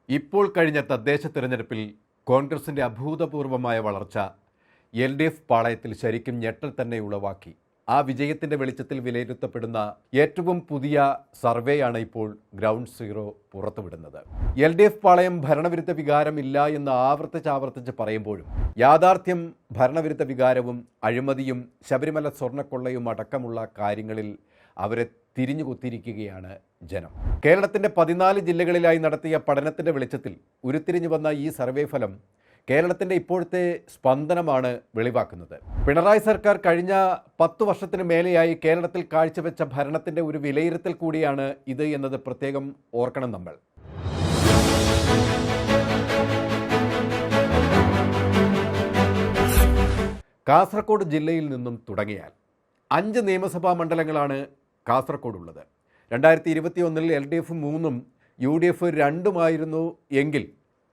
ഇപ്പോൾ കഴിഞ്ഞ തദ്ദേശ തിരഞ്ഞെടുപ്പിൽ കോൺഗ്രസിൻ്റെ അഭൂതപൂർവമായ വളർച്ച LDF പാളയത്തിൽ ശരിക്കും ഞെട്ടൽ തന്നെ ഉളവാക്കി. ആ വിജയത്തിൻ്റെ വെളിച്ചത്തിൽ വിലയിരുത്തപ്പെടുന്ന ഏറ്റവും പുതിയ സർവേയാണ് ഇപ്പോൾ ഗ്രൗണ്ട് സീറോ പുറത്തുവിടുന്നത്. LDF പാളയം ഭരണവിരുദ്ധ വികാരമില്ല എന്ന് ആവർത്തിച്ച് പറയുമ്പോഴും യാഥാർത്ഥ്യം ഭരണവിരുദ്ധ വികാരവും അഴിമതിയും ശബരിമല സ്വർണ്ണക്കൊള്ളയും അടക്കമുള്ള കാര്യങ്ങളിൽ അവരെ തിരിഞ്ഞുകൊത്തിരിക്കുകയാണ് ജനം. കേരളത്തിൻ്റെ 14 ജില്ലകളിലായി നടത്തിയ പഠനത്തിൻ്റെ വെളിച്ചത്തിൽ ഉരുത്തിരിഞ്ഞു വന്ന ഈ സർവേ ഫലം കേരളത്തിൻ്റെ ഇപ്പോഴത്തെ സ്പന്ദനമാണ് വെളിവാക്കുന്നത്. പിണറായി സർക്കാർ കഴിഞ്ഞ 10 വർഷത്തിന് മേലെയായി കേരളത്തിൽ കാഴ്ചവെച്ച ഭരണത്തിൻ്റെ ഒരു വിലയിരുത്തൽ കൂടിയാണ് ഇത് എന്നത് പ്രത്യേകം ഓർക്കണം നമ്മൾ. കാസർഗോഡ് ജില്ലയിൽ നിന്നും തുടങ്ങിയാൽ 5 നിയമസഭാ മണ്ഡലങ്ങളാണ് കാസർഗോഡുള്ളത്. 2021 LDF 3ഉം UDF 2ഉമായിരുന്നു എങ്കിൽ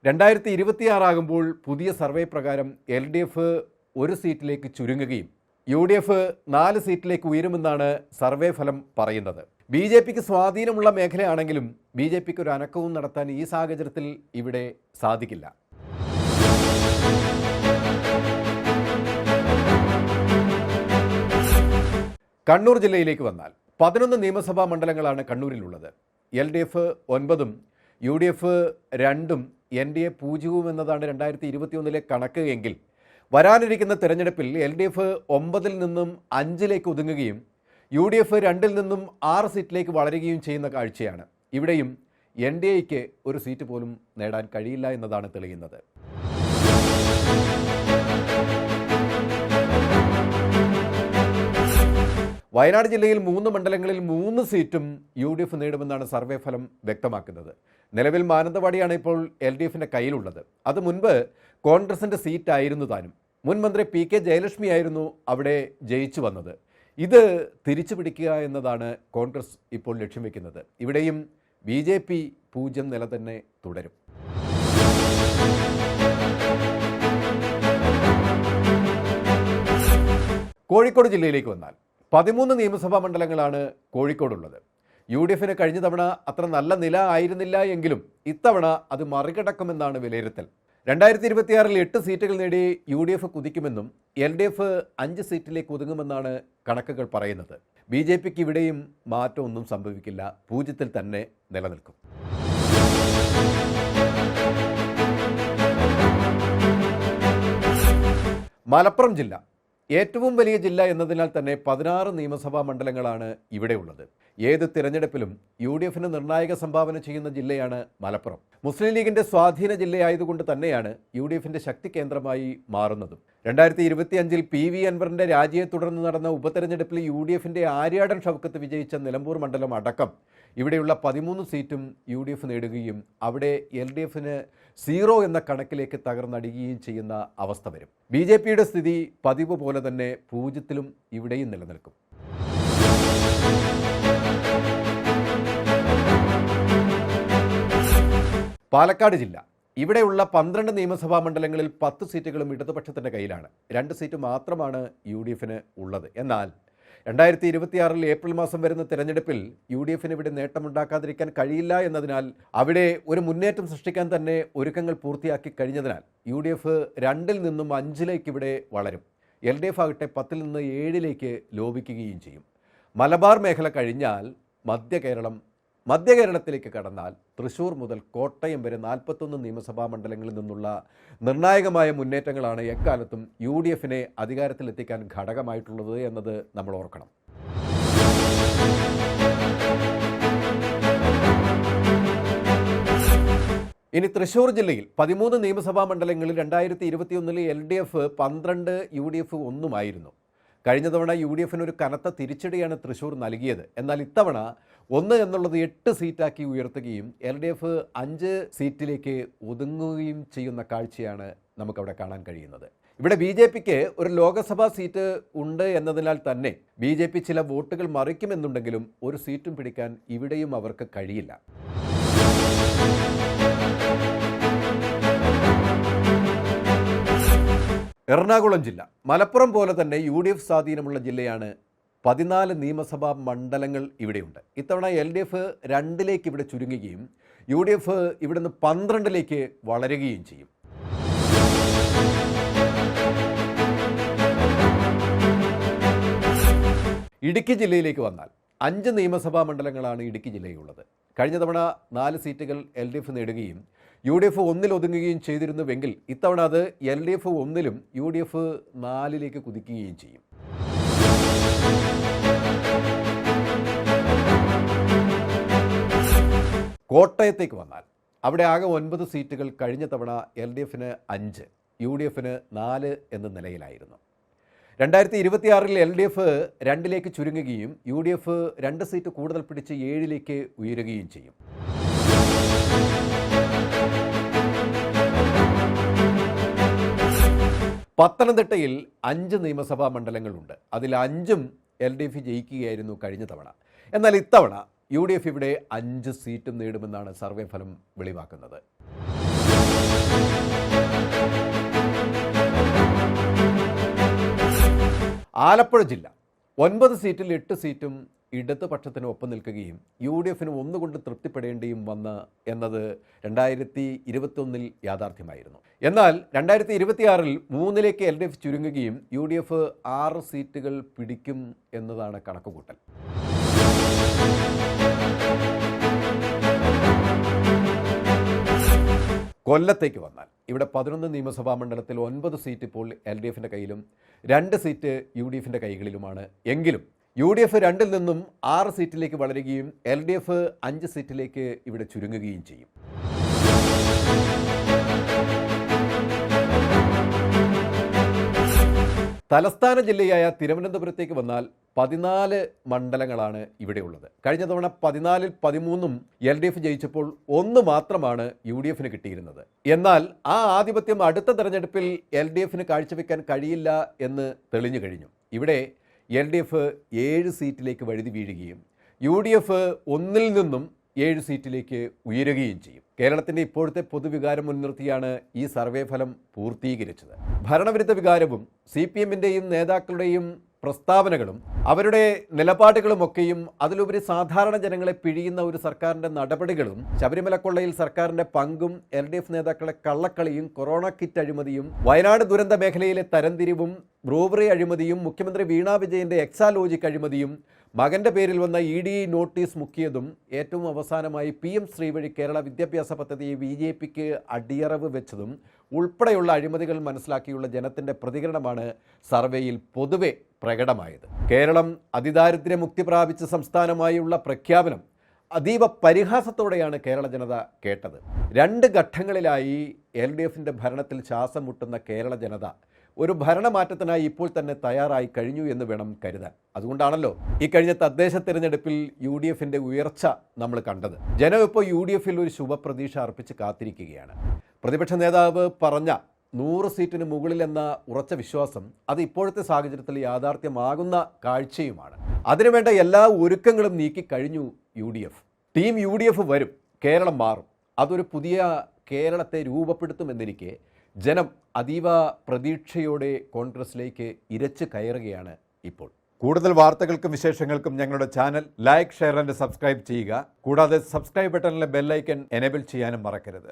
2026 ആകുമ്പോൾ പുതിയ സർവേ പ്രകാരം LDF 1 സീറ്റിലേക്ക് ചുരുങ്ങുകയും UDF 4 സീറ്റിലേക്ക് ഉയരുമെന്നാണ് സർവേ ഫലം പറയുന്നത്. BJPക്ക് സ്വാധീനമുള്ള മേഖലയാണെങ്കിലും BJPക്ക് ഒരു അനക്കവും നടത്താൻ ഈ സാഹചര്യത്തിൽ ഇവിടെ സാധിക്കില്ല. കണ്ണൂർ ജില്ലയിലേക്ക് വന്നാൽ 11 നിയമസഭാ മണ്ഡലങ്ങളാണ് കണ്ണൂരിലുള്ളത്. LDF 9ഉം UDF 2ഉം NDA 0 എന്നതാണ് 2021 കണക്ക് എങ്കിൽ വരാനിരിക്കുന്ന തെരഞ്ഞെടുപ്പിൽ LDF 9ൽ നിന്നും 5ലേക്ക് ഒതുങ്ങുകയും UDF 2ൽ നിന്നും 6 സീറ്റിലേക്ക് വളരുകയും ചെയ്യുന്ന കാഴ്ചയാണ്. ഇവിടെയും NDAയ്ക്ക് ഒരു സീറ്റ് പോലും നേടാൻ കഴിയില്ല എന്നതാണ് തെളിയുന്നത്. വയനാട് ജില്ലയിൽ 3 മണ്ഡലങ്ങളിൽ 3 സീറ്റും UDF നേടുമെന്നാണ് സർവേ ഫലം വ്യക്തമാക്കുന്നത്. നിലവിൽ മാനന്തവാടിയാണ് ഇപ്പോൾ LDFിൻ്റെ കയ്യിലുള്ളത്. അത് മുൻപ് കോൺഗ്രസിൻ്റെ സീറ്റായിരുന്നു താനും. മുൻ മന്ത്രി PK ജയലക്ഷ്മി ആയിരുന്നു അവിടെ ജയിച്ചു വന്നത്. ഇത് തിരിച്ചു പിടിക്കുക എന്നതാണ് കോൺഗ്രസ് ഇപ്പോൾ ലക്ഷ്യം വയ്ക്കുന്നത്. ഇവിടെയും BJP 0 നില തന്നെ തുടരും. കോഴിക്കോട് ജില്ലയിലേക്ക് വന്നാൽ 13 നിയമസഭാ മണ്ഡലങ്ങളാണ് കോഴിക്കോടുള്ളത്. UDFിന് കഴിഞ്ഞ തവണ അത്ര നല്ല നില ആയിരുന്നില്ല എങ്കിലും ഇത്തവണ അത് മറികടക്കുമെന്നാണ് വിലയിരുത്തൽ. 2026 8 സീറ്റുകൾ നേടി UDF കുതിക്കുമെന്നും LDF 5 സീറ്റിലേക്ക് ഒതുങ്ങുമെന്നാണ് കണക്കുകൾ പറയുന്നത്. BJPക്ക് ഇവിടെയും മാറ്റമൊന്നും സംഭവിക്കില്ല, 0 തന്നെ നിലനിൽക്കും. മലപ്പുറം ജില്ല ഏറ്റവും വലിയ ജില്ല എന്നതിനാൽ തന്നെ 16 നിയമസഭാ മണ്ഡലങ്ങളാണ് ഇവിടെയുള്ളത്. ഏത് തിരഞ്ഞെടുപ്പിലും UDFിന് നിർണായക സംഭാവന ചെയ്യുന്ന ജില്ലയാണ് മലപ്പുറം. മുസ്ലിം ലീഗിൻ്റെ സ്വാധീന ജില്ലയായതുകൊണ്ട് തന്നെയാണ് UDFിൻ്റെ ശക്തി കേന്ദ്രമായി മാറുന്നതും. 2025 PV അൻവറിൻ്റെ രാജിയെ തുടർന്ന് നടന്ന ഉപതെരഞ്ഞെടുപ്പിൽ UDFിൻ്റെ ആര്യാടൻ ഷൗക്കത്ത് വിജയിച്ച നിലമ്പൂർ മണ്ഡലം അടക്കം ഇവിടെയുള്ള 13 സീറ്റും UDF നേടുകയും അവിടെ LDFിന് 0 എന്ന കണക്കിലേക്ക് തകർന്നടിയുകയും ചെയ്യുന്ന അവസ്ഥ വരും. BJPയുടെ സ്ഥിതി പതിവ് പോലെ തന്നെ 0 ഇവിടെയും നിലനിൽക്കും. പാലക്കാട് ജില്ല ഇവിടെയുള്ള 12 നിയമസഭാ മണ്ഡലങ്ങളിൽ 10 സീറ്റുകളും ഇടതുപക്ഷത്തിൻ്റെ കയ്യിലാണ്. 2 സീറ്റ് മാത്രമാണ് UDFിന് ഉള്ളത്. എന്നാൽ 2026 ഏപ്രിൽ മാസം വരുന്ന തിരഞ്ഞെടുപ്പിൽ UDFിന് ഇവിടെ നേട്ടമുണ്ടാക്കാതിരിക്കാൻ കഴിയില്ല എന്നതിനാൽ അവിടെ ഒരു മുന്നേറ്റം സൃഷ്ടിക്കാൻ തന്നെ ഒരുക്കങ്ങൾ പൂർത്തിയാക്കി കഴിഞ്ഞതിനാൽ UDF 2ൽ നിന്നും 5ലേക്ക് ഇവിടെ വളരും. LDF ആകട്ടെ 10ൽ നിന്ന് 7ലേക്ക് ലോപിക്കുകയും ചെയ്യും. മലബാർ മേഖല കഴിഞ്ഞാൽ മധ്യകേരളത്തിലേക്ക് കടന്നാൽ തൃശ്ശൂർ മുതൽ കോട്ടയം വരെ 41 നിയമസഭാ മണ്ഡലങ്ങളിൽ നിന്നുള്ള നിർണായകമായ മുന്നേറ്റങ്ങളാണ് എക്കാലത്തും UDFിനെ അധികാരത്തിലെത്തിക്കാൻ ഘടകമായിട്ടുള്ളത് എന്നത് നമ്മൾ ഓർക്കണം. ഇനി തൃശ്ശൂർ ജില്ലയിൽ 13 നിയമസഭാ മണ്ഡലങ്ങളിൽ 2021 LDF 12, UDF 1 കഴിഞ്ഞ തവണ UDFിന് ഒരു കനത്ത തിരിച്ചടിയാണ് തൃശ്ശൂർ നൽകിയത്. എന്നാൽ ഇത്തവണ 1 എന്നുള്ളത് 8 സീറ്റാക്കി ഉയർത്തുകയും LDF 5 സീറ്റിലേക്ക് ഒതുങ്ങുകയും ചെയ്യുന്ന കാഴ്ചയാണ് നമുക്കവിടെ കാണാൻ കഴിയുന്നത്. ഇവിടെ BJPക്ക് ഒരു ലോക്സഭാ സീറ്റ് ഉണ്ട് എന്നതിനാൽ തന്നെ BJP ചില വോട്ടുകൾ മറിക്കുമെന്നുണ്ടെങ്കിലും ഒരു സീറ്റും പിടിക്കാൻ ഇവിടെയും അവർക്ക് കഴിയില്ല. എറണാകുളം ജില്ല മലപ്പുറം പോലെ തന്നെ UDF സ്വാധീനമുള്ള ജില്ലയാണ്. 14 നിയമസഭാ മണ്ഡലങ്ങൾ ഇവിടെയുണ്ട്. ഇത്തവണ LDF 2ലേക്ക് ഇവിടെ ചുരുങ്ങുകയും UDF ഇവിടുന്ന് 12ലേക്ക് വളരുകയും ചെയ്യും. ഇടുക്കി ജില്ലയിലേക്ക് വന്നാൽ 5 നിയമസഭാ മണ്ഡലങ്ങളാണ് ഇടുക്കി ജില്ലയിലുള്ളത്. കഴിഞ്ഞ തവണ 4 സീറ്റുകൾ LDF നേടുകയും UDF 1-ൽ ഒതുങ്ങുകയും ചെയ്തിരുന്നുവെങ്കിൽ ഇത്തവണ അത് LDF 1-ലും UDF 4-ലേക്ക് കുതിക്കുകയും ചെയ്യും. കോട്ടയത്തേക്ക് വന്നാൽ അവിടെ ആകെ 9 സീറ്റുകൾ കഴിഞ്ഞ തവണ LDFന് 5, UDFന് 4 എന്ന നിലയിലായിരുന്നു. 2026-ൽ LDF 2-ലേക്ക് ചുരുങ്ങുകയും UDF 2 സീറ്റ് കൂടുതൽ പിടിച്ച് 7-ലേക്ക് ഉയരുകയും ചെയ്യും. പത്തനംതിട്ടയിൽ 5 നിയമസഭാ മണ്ഡലങ്ങളുണ്ട്. അതിൽ 5ഉം LDF ജയിക്കുകയായിരുന്നു കഴിഞ്ഞ തവണ. എന്നാൽ ഇത്തവണ UDF ഇവിടെ 5 സീറ്റും നേടുമെന്നാണ് സർവേ ഫലം വെളിവാക്കുന്നത്. ആലപ്പുഴ ജില്ല 9 സീറ്റിൽ 8 സീറ്റും ഇടതുപക്ഷത്തിന് ഒപ്പം നിൽക്കുകയും UDFന് ഒന്നുകൊണ്ട് തൃപ്തിപ്പെടേണ്ടിയും വന്ന് എന്നത് 2021-ൽ യാഥാർത്ഥ്യമായിരുന്നു. എന്നാൽ 2026-ൽ 3-ലേക്ക് LDF ചുരുങ്ങുകയും UDF 6 സീറ്റുകൾ പിടിക്കും എന്നതാണ് കണക്കുകൂട്ടൽ. കൊല്ലത്തേക്ക് വന്നാൽ ഇവിടെ 11 നിയമസഭാ മണ്ഡലത്തിൽ 9 സീറ്റ് ഇപ്പോൾ LDFിൻ്റെ കയ്യിലും 2 സീറ്റ് UDFിൻ്റെ കൈകളിലുമാണ്. എങ്കിലും UDF 2-ൽ നിന്നും 6 സീറ്റിലേക്ക് വളരുകയും LDF 5 സീറ്റിലേക്ക് ഇവിടെ ചുരുങ്ങുകയും ചെയ്യും. തലസ്ഥാന ജില്ലയായ തിരുവനന്തപുരത്തേക്ക് വന്നാൽ 14 മണ്ഡലങ്ങളാണ് ഇവിടെയുള്ളത്. കഴിഞ്ഞ തവണ 14-ൽ 13ഉം LDF ജയിച്ചപ്പോൾ 1 മാത്രമാണ് UDFന് കിട്ടിയിരുന്നത്. എന്നാൽ ആ ആധിപത്യം അടുത്ത തെരഞ്ഞെടുപ്പിൽ LDFന് കാഴ്ചവെക്കാൻ കഴിയില്ല എന്ന് തെളിഞ്ഞു കഴിഞ്ഞു. ഇവിടെ LDF 7 സീറ്റിലേക്ക് വഴുതി വീഴുകയും UDF 1-ൽ നിന്നും 7 സീറ്റിലേക്ക് ഉയരുകയും ചെയ്യും. കേരളത്തിൻ്റെ ഇപ്പോഴത്തെ പൊതുവികാരം മുൻനിർത്തിയാണ് ഈ സർവേ ഫലം പൂർത്തീകരിച്ചത്. ഭരണവിരുദ്ധ വികാരവും CPMൻ്റെയും നേതാക്കളുടെയും പ്രസ്താവനകളും അവരുടെ നിലപാടുകളുമൊക്കെയും അതിലുപരി സാധാരണ ജനങ്ങളെ പിഴിയുന്ന ഒരു സർക്കാരിൻ്റെ നടപടികളും ശബരിമല കൊള്ളയിൽ സർക്കാരിൻ്റെ പങ്കും LDF നേതാക്കളെ കള്ളക്കളിയും കൊറോണ കിറ്റ് അഴിമതിയും വയനാട് ദുരന്ത മേഖലയിലെ തരംതിരിവും ബ്രൂവറി അഴിമതിയും മുഖ്യമന്ത്രി വീണ വിജയൻ്റെ എക്സാലോജിക് അഴിമതിയും മകൻ്റെ പേരിൽ വന്ന ED നോട്ടീസ് മുക്കിയതും ഏറ്റവും അവസാനമായി PM ശ്രീ വഴി കേരള വിദ്യാഭ്യാസ പദ്ധതിയെ BJPക്ക് അടിയറവ് വെച്ചതും ഉൾപ്പെടെയുള്ള അഴിമതികൾ മനസ്സിലാക്കിയുള്ള ജനത്തിൻ്റെ പ്രതികരണമാണ് സർവേയിൽ പൊതുവെ പ്രകടമായത്. കേരളം അതിദാരിദ്ര്യമുക്തി പ്രാപിച്ച സംസ്ഥാനമായുള്ള പ്രഖ്യാപനം അതീവ പരിഹാസത്തോടെയാണ് കേരള ജനത കേട്ടത്. 2 ഘട്ടങ്ങളിലായി LDFിൻ്റെ ഭരണത്തിൽ ശ്വാസം മുട്ടുന്ന കേരള ജനത ഒരു ഭരണമാറ്റത്തിനായി ഇപ്പോൾ തന്നെ തയ്യാറായി കഴിഞ്ഞു എന്ന് വേണം കരുതാൻ. അതുകൊണ്ടാണല്ലോ ഈ കഴിഞ്ഞ തദ്ദേശ തിരഞ്ഞെടുപ്പിൽ UDFിൻ്റെ ഉയർച്ച നമ്മൾ കണ്ടത്. ജനം ഇപ്പോൾ UDFിൽ ഒരു ശുഭപ്രതീക്ഷ അർപ്പിച്ച് കാത്തിരിക്കുകയാണ്. പ്രതിപക്ഷ നേതാവ് പറഞ്ഞ 100 സീറ്റിന് മുകളിലെന്ന ഉറച്ച വിശ്വാസം അത് ഇപ്പോഴത്തെ സാഹചര്യത്തിൽ യാഥാർത്ഥ്യമാകുന്ന കാഴ്ചയുമാണ്. അതിനുവേണ്ട എല്ലാ ഒരുക്കങ്ങളും നീക്കിക്കഴിഞ്ഞു UDF. ടീം UDF വരും, കേരളം മാറും, അതൊരു പുതിയ കേരളത്തെ രൂപപ്പെടുത്തുമെന്നിരിക്കെ ജനം അതീവ പ്രതീക്ഷയോടെ കോൺഗ്രസിലേക്ക് ഇരച്ച് കയറുകയാണ് ഇപ്പോൾ. കൂടുതൽ വാർത്തകൾക്കും വിശേഷങ്ങൾക്കും ഞങ്ങളുടെ channel like, share and subscribe ചെയ്യുക. കൂടാതെ സബ്സ്ക്രൈബ് ബട്ടണിലെ ബെൽ ഐക്കൺ എനേബിൾ ചെയ്യാനും മറക്കരുത്.